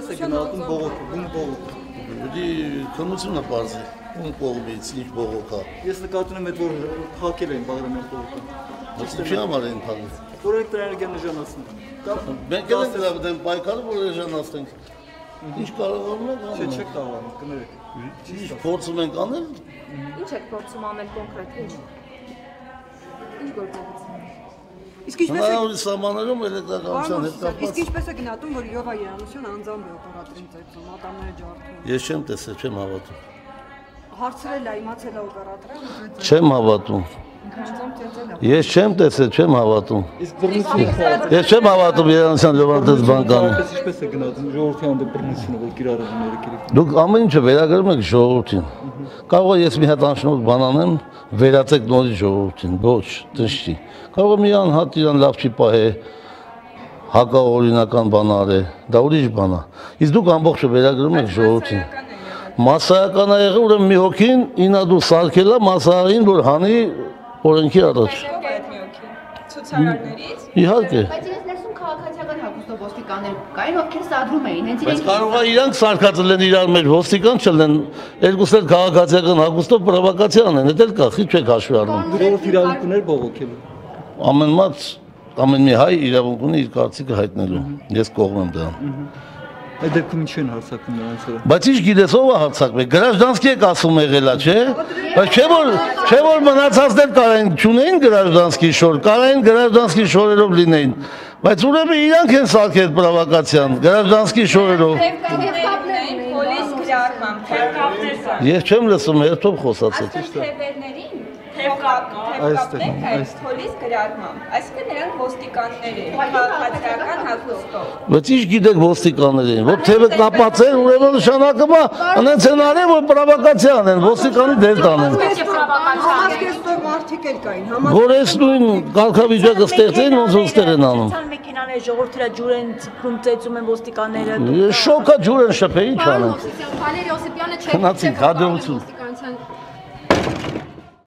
Ինչպես է գնահատում բողոքը, ում բողոքը։ Դի քննությունը բարձր է, ում կողմից, ինչ բողոքա։ Ես նկատում եմ, որ փակել են Բաղրամյան բողոքը։ Ինչի համար են փակել։ Որ էլեկտրաէներգիա նժանացնում։ Մենք էլ ենք դրա դեմ պայքարը, որ նժանացնենք։ Ինչ կարողանում ենք անել։ Չեք կարողանում, կներեք։ Ինչ փորձում ենք անել։ Ինչ եք փորձում անել կոնկրետ, ինչ։ Ինչ գործողություն։ Իսկ ինչպես է սահմաններում էլեկտրականության հետ կապված։ Իսկ ինչպես է գնահատում, որ Յովա Երանոսյանը անձամբ է օպերատորին ծեծում, ատամները ջարդում։ Ես չեմ տեսել, չեմ հավատում։ Հարցրել է, իմացել է օպերատորը։ Չեմ հավատում։ Ես չեմ տեսել, չեմ հավատում։ Իսկ բռնությունը Ես չեմ հավատում Երանոսյան Լևոնտես բանկանին։ ինչպես է գնահատում ժողովրդի հանդեպ բռնությունը, որ կիրառությունները կերեք։ Դուք ամեն ինչը վերագրում եք ժողովրդին։ Կարող է ես մի հատ անշնորհ բան անեմ, վերածեք նորից ժողովրդին, ոչ, դժտի։ Կարող է մի անհատ իրան լավ չի պահե, հակաօրինական բան արե, դա ուրիշ բան է։ Իսկ դուք ամբողջը վերագրում եք ժողովրդին։ Մասսայական է եղել, ուրեմն մի հոգին ինա դու սարքելա մասսային, որ հանի օրենքի առաջ։ Ցուցարարներից։ Իհարկե։ Բայց ես լսում քաղաքացիական հագուստով ոստիկաններ կային, ովքեր սադրում էին, հենց Բայց կարող է իրանք սարքած լինեն իրար մեջ ոստիկան չլինեն, երկուսն էլ քաղաքացիական հագուստով պրովոկացիա անեն, դա էլ կա, ի՞նչ չեք հաշվի առնում։ Ժողովրդի իրավունք ուներ բողոքելու։ Ամեն մի հայ իրավունք ունի իր կարծիքը հայտնելու։ Ես կողմ եմ դրան։ Այդ դեպքում ինչ են հարցակում նրանց վրա։ Բայց ինչ գիտես ով է հարցակում, գրաժդանսկի եք ասում եղելա, չէ՞։ Բայց չէ որ մնացածներ կարային չունեին գրաժդանսկի շոր, կարային գրաժդանսկի շորերով լինեին։ Բայց ուրեմն իրանք են սարքել պրովոկացիան գրաժդանսկի շորերով։ Պոլիս գրառմամբ, թեփկապներ։ Ես չեմ լսում, երբեք խոսացեք։ Թեփերներին թեփկապներ, պոլիս գրառմամբ։ Այսինքն նրանք ոստիկաններ են, քաղաքացիական հագուստով։ Բայց ինչ գիտեք ոստիկաններին, որ թեւը կապած են, ուրեմն նշանակում է, անենց են արել, որ պրովոկացիա անեն, ոստիկանի դեր տանեն։ Համազգեստով մարդիկ էլ կային, Որ այս նույն կարգավիճակը ստեղծեն, ոնց որ ստեղ են անում։ Մեքենաները ժողովրդի ջուր են ցկում, ծեծում են ոստիկանները։ Շոկա ջուր են շփե, ինչ անեն։ Վալերի Օսիպյանը չէ։ Քնացին, հաջողություն։